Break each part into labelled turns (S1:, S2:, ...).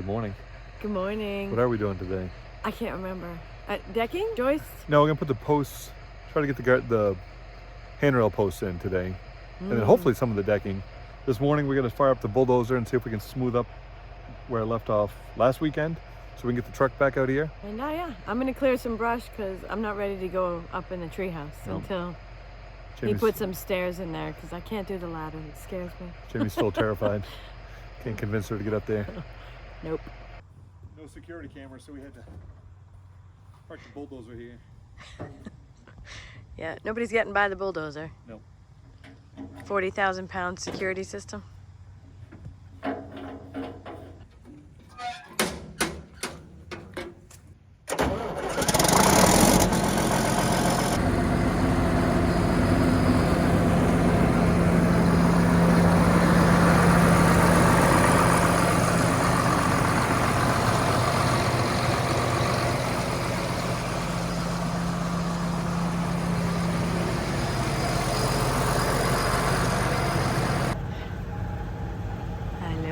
S1: Good morning.
S2: Good morning.
S1: What are we doing today?
S2: I can't remember. Decking? Joist?
S1: No, we're gonna put the posts, try to get the handrail posts in today. And then hopefully some of the decking. This morning we're gonna fire up the bulldozer and see if we can smooth up where I left off last weekend so we can get the truck back out here.
S2: And yeah, I'm gonna clear some brush because I'm not ready to go up in the treehouse until he puts some stairs in there because I can't do the ladder. It scares me.
S1: Jamie's still terrified. Can't convince her to get up there.
S2: Nope.
S1: No security camera, so we had to park the bulldozer here.
S2: Yeah, nobody's getting by the bulldozer.
S1: No.
S2: 40,000 pound security system.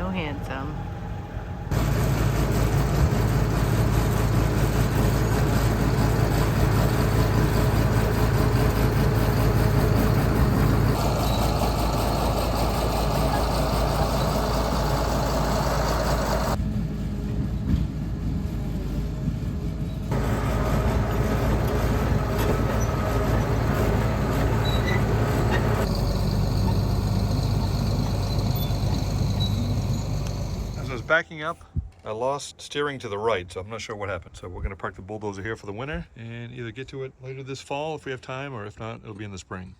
S2: Handsome.
S1: Backing up, I lost steering to the right, so I'm not sure what happened. So we're going to park the bulldozer here for the winter and either get to it later this fall if we have time, or if not, it'll be in the spring.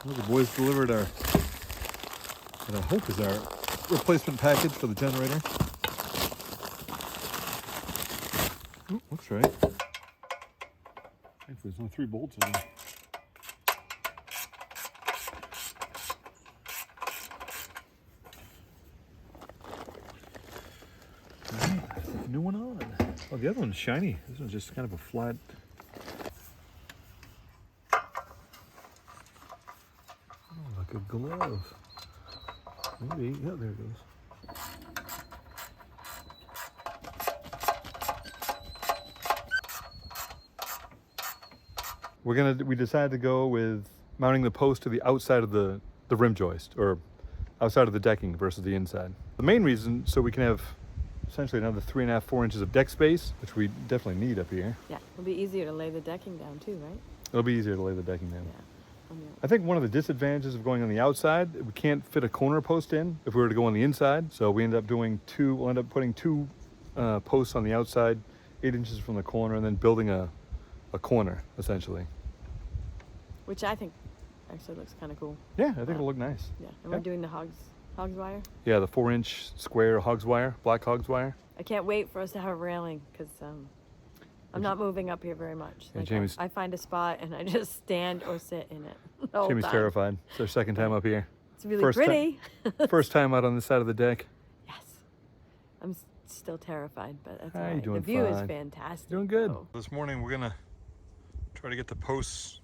S1: Well, the boys delivered what I hope is our replacement package for the generator. Ooh, looks right. Thankfully, there's only 3 bolts in there. New one on. Oh, the other one's shiny. This one's just kind of a flat. Oh, like a glove. Maybe. Yeah, there it goes. We decided to go with mounting the post to the outside of the rim joist, or outside of the decking versus the inside. The main reason, so we can have essentially another 3.5–4 inches of deck space, which we definitely need up here.
S2: Yeah, it'll be easier to lay the decking down too, right?
S1: It'll be easier to lay the decking down.
S2: Yeah.
S1: I think one of the disadvantages of going on the outside, we can't fit a corner post in if we were to go on the inside. So we'll end up putting 2 posts on the outside, 8 inches from the corner, and then building a corner, essentially.
S2: Which I think actually looks kind of cool.
S1: Yeah, I think it'll look nice.
S2: Yeah, and we're doing the hogs wire?
S1: Yeah, the 4-inch square hogs wire, black hogs wire.
S2: I can't wait for us to have a railing because I'm not moving up here very much.
S1: Yeah,
S2: like I find a spot and I just stand or sit in it.
S1: Jamie's terrified. It's her second time up here.
S2: It's really pretty.
S1: First time out on this side of the deck.
S2: Yes. I'm still terrified, but that's
S1: How
S2: all
S1: you
S2: right.
S1: doing?
S2: The view
S1: fine.
S2: is fantastic.
S1: Doing good. This morning we're gonna try to get the posts.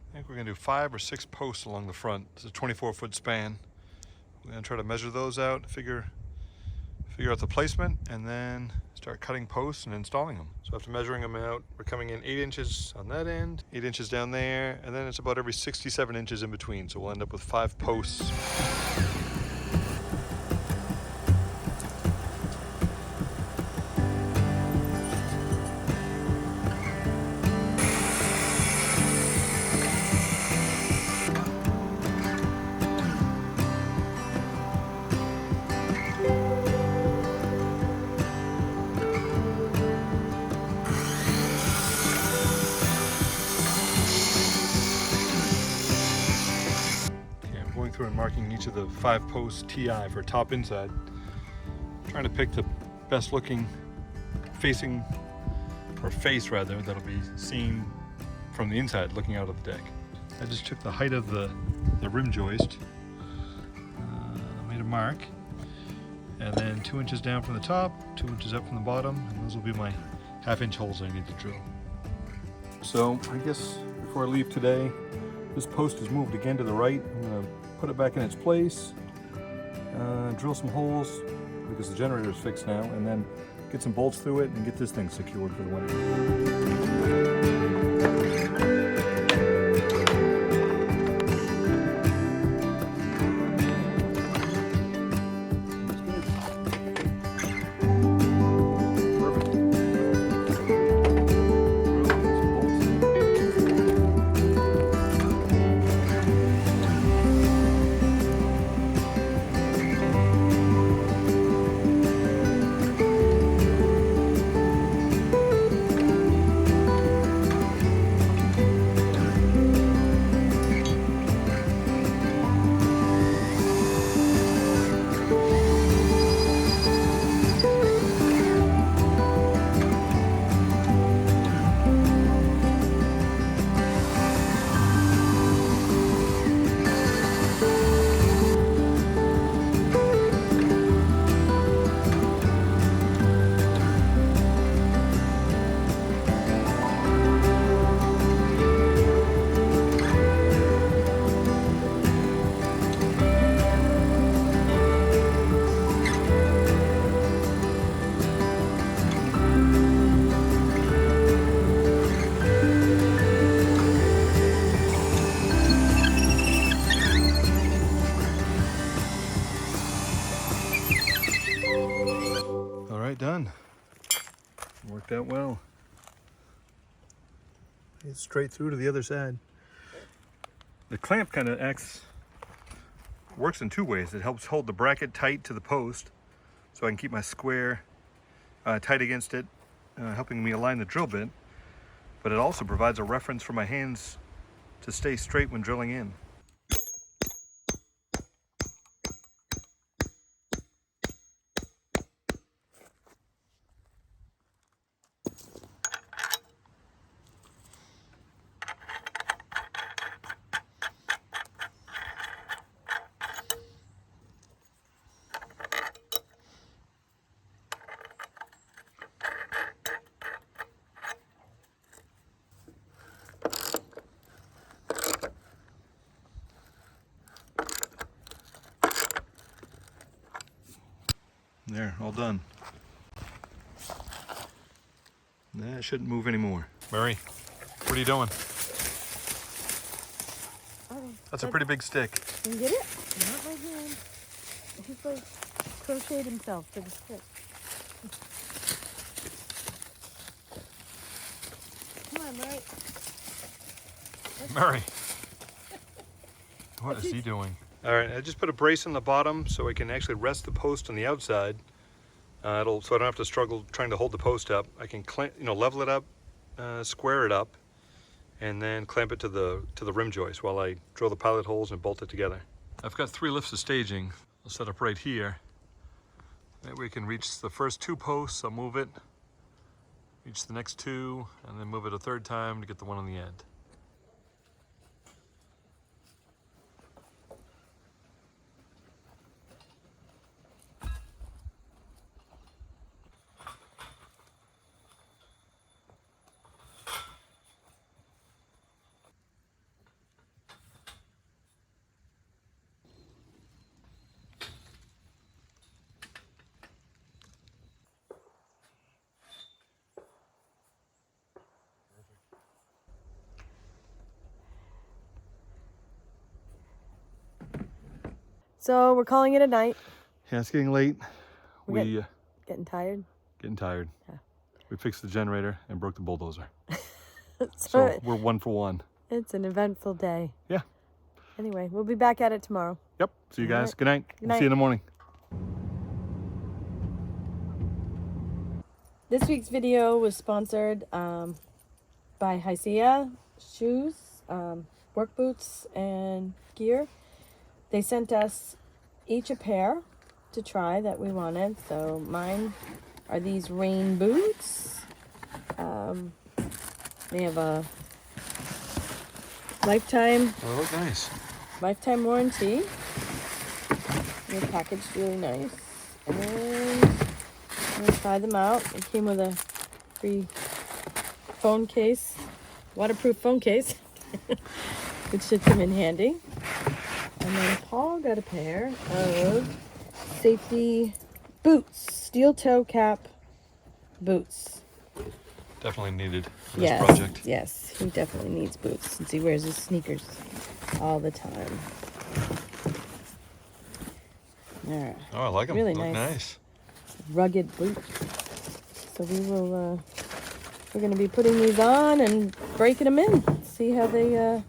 S1: I think we're gonna do 5 or 6 posts along the front. It's a 24-foot span. We're gonna try to measure those out, figure out the placement, and then start cutting posts and installing them. So after measuring them out, we're coming in 8 inches on that end, 8 inches down there, and then it's about every 67 inches in between. So we'll end up with 5 posts. And marking each of the 5 posts TI for top inside. Trying to pick the best looking face rather that'll be seen from the inside looking out of the deck. I just took the height of the rim joist, made a mark, and then 2 inches down from the top, 2 inches up from the bottom, and those will be my 1/2 inch holes I need to drill. So I guess before I leave today, This post is moved again to the right. I'm gonna put it back in its place, drill some holes because the generator is fixed now, and then get some bolts through it and get this thing secured for the winter. Done. Worked out well. It's straight through to the other side. The clamp kind of works in two ways. It helps hold the bracket tight to the post so I can keep my square tight against it, helping me align the drill bit. But it also provides a reference for my hands to stay straight when drilling in. There, all done. That shouldn't move anymore. Mary, what are you doing? That's a pretty big stick.
S2: Can you get it? Not my hand. He's like crocheted himself to the stick. Come on, Mary.
S1: Mary. What is he doing? All right, I just put a brace on the bottom so I can actually rest the post on the outside. So I don't have to struggle trying to hold the post up. I can level it up, square it up, and then clamp it to the rim joist while I drill the pilot holes and bolt it together. I've got 3 lifts of staging. I'll set up right here. That way we can reach the first 2 posts. I'll move it, reach the next 2, and then move it a 3rd time to get the one on the end.
S2: So we're calling it a night.
S1: Yeah, it's getting late.
S2: Getting tired?
S1: Getting tired.
S2: Yeah.
S1: We fixed the generator and broke the bulldozer.
S2: so
S1: So we're 1 for 1.
S2: It's an eventful day.
S1: Yeah.
S2: Anyway, we'll be back at it tomorrow.
S1: Yep. See you guys.
S2: Right.
S1: Good night.
S2: Good night.
S1: See you in the morning.
S2: This week's video was sponsored by HISEA shoes, work boots, and gear. They sent us each a pair to try that we wanted. So mine are these rain boots. They have a lifetime.
S1: Oh, they look nice.
S2: Lifetime warranty. They're packaged really nice. And I'm gonna try them out. It came with a free phone case, waterproof phone case. which should come in handy. And then Paul got a pair of safety boots, steel toe cap boots.
S1: Definitely needed for this project.
S2: Yes, he definitely needs boots since he wears his sneakers all the time. All right.
S1: Oh, I like them.
S2: Really
S1: They look
S2: nice.
S1: nice.
S2: Rugged boots. So we will, we're going to be putting these on and breaking them in. See how they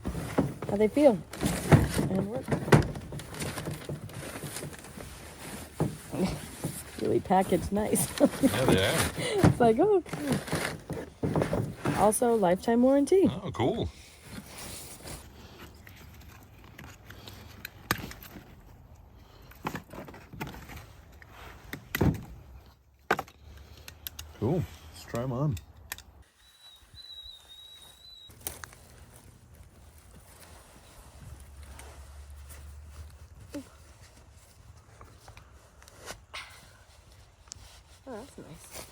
S2: feel and work. Really packaged nice.
S1: Yeah, they are.
S2: It's like, oh, okay. Also, lifetime warranty.
S1: Oh, cool. Cool. Let's try them on.
S2: Oh, that's nice.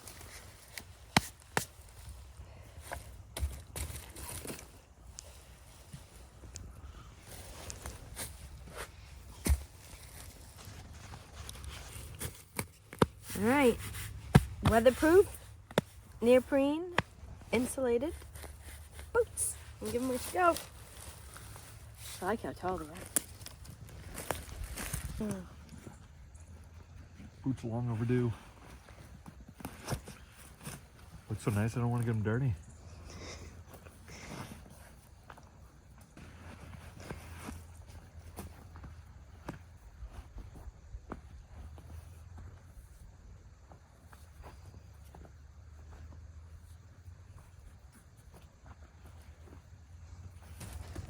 S2: All right. Weatherproof, neoprene, insulated boots. We'll give them a go. I like how tall they are.
S1: Boots long overdue. Looks so nice, I don't want to get them dirty.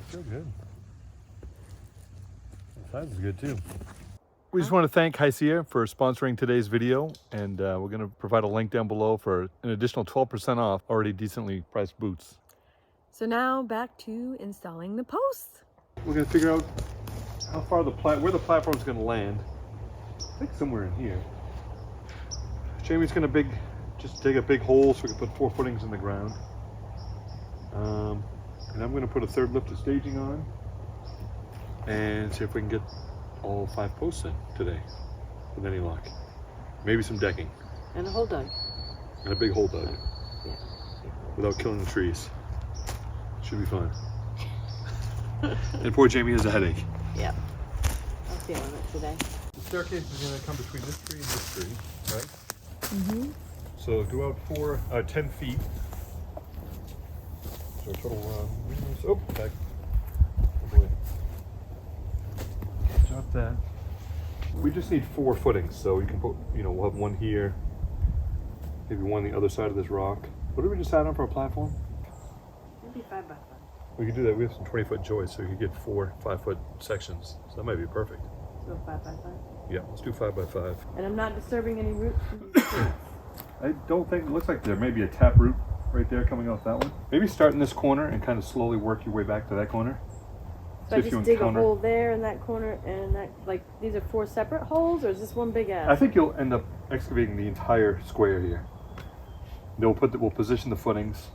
S1: Feel good. The size is good too. We just want to thank HISEA for sponsoring today's video, and we're going to provide a link down below for an additional 12% off already decently priced boots.
S2: So now back to installing the posts.
S1: We're going to figure out how far where the platform's going to land. I think somewhere in here. Jayme's going to just dig a big hole so we can put 4 footings in the ground. And I'm going to put a 3rd lift of staging on and see if we can get all 5 posts in today with any luck. Maybe some decking.
S2: And a hole dug.
S1: And a big hole dug.
S2: Yeah.
S1: Without killing the trees. Should be fun. And poor Jayme has a headache.
S2: Yep. I'm feeling it today.
S1: The staircase is going to come between this tree and this tree, right?
S2: Mm-hmm.
S1: So go out 10 feet. So total oh, back. Oh boy. Drop that. We just need 4 footings, so you can put, we'll have one here, maybe one on the other side of this rock. What did we just add on for a platform?
S2: Maybe 5 by 5.
S1: We could do that. We have some 20-foot joists, so you could get 4 5-foot sections. So that might be perfect.
S2: So 5 by 5.
S1: Yeah, let's do 5 by 5.
S2: And I'm not disturbing any roots.
S1: I don't think, it looks like there may be a tap root right there coming off that one. Maybe start in this corner and kind of slowly work your way back to that corner.
S2: So I just dig a hole there in that corner and that, like, these are 4 separate holes, or is this one big ass?
S1: I think you'll end up excavating the entire square here. Then we'll position the footings.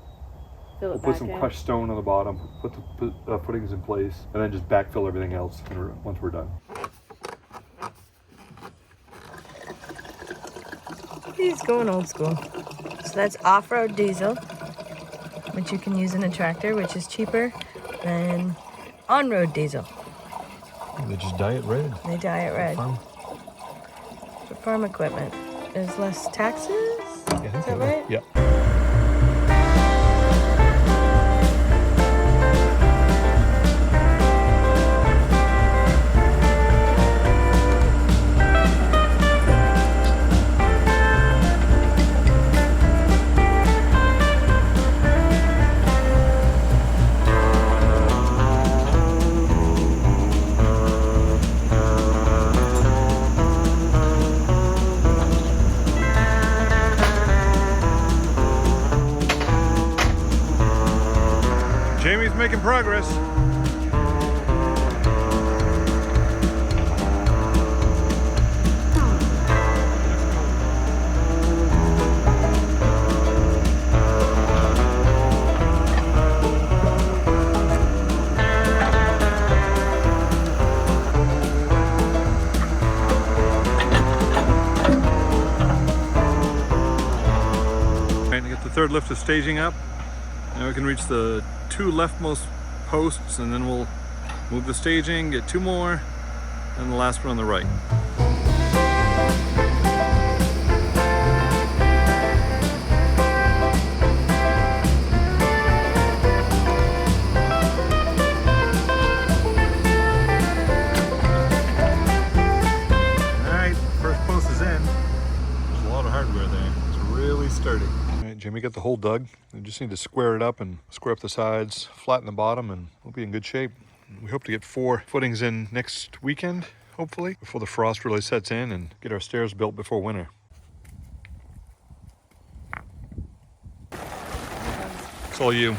S2: Fill it
S1: We'll put
S2: back
S1: some
S2: in.
S1: crushed stone on the bottom, put the footings in place, and then just backfill everything else once we're done.
S2: He's going old school. So that's off-road diesel, which you can use in a tractor, which is cheaper than on-road diesel.
S1: They just dye it red.
S2: They dye it red. For farm equipment. There's less taxes?
S1: Yeah,
S2: Is that right?
S1: Yeah. Jayme's making progress. third lift of staging up. Now we can reach the 2 leftmost posts, and then we'll move the staging, get 2 more, and the last one on the right. Alright, first post is in. There's a lot of hardware there. It's really sturdy. Alright, Jayme got the hole dug. We just need to square it up and square up the sides, flatten the bottom, and we'll be in good shape. We hope to get 4 footings in next weekend, hopefully, before the frost really sets in, and get our stairs built before winter. It's all you.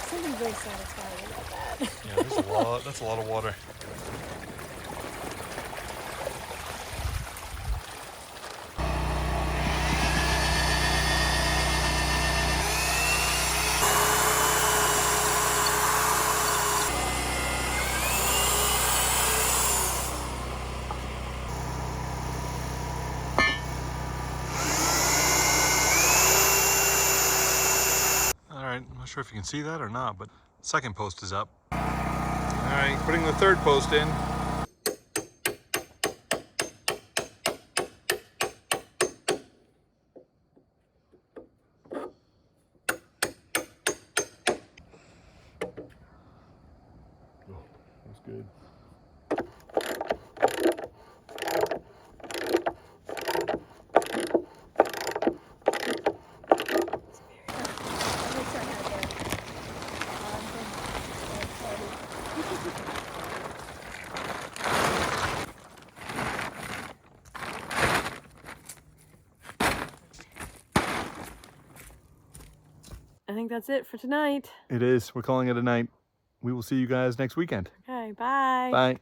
S2: Something very satisfying about that.
S1: Yeah, that's a lot of water. Alright, I'm not sure if you can see that or not, but the second post is up. Alright, putting the third post in. Oh, that's good.
S2: I think that's it for tonight.
S1: It is. We're calling it a night. We will see you guys next weekend.
S2: Okay, bye.
S1: Bye.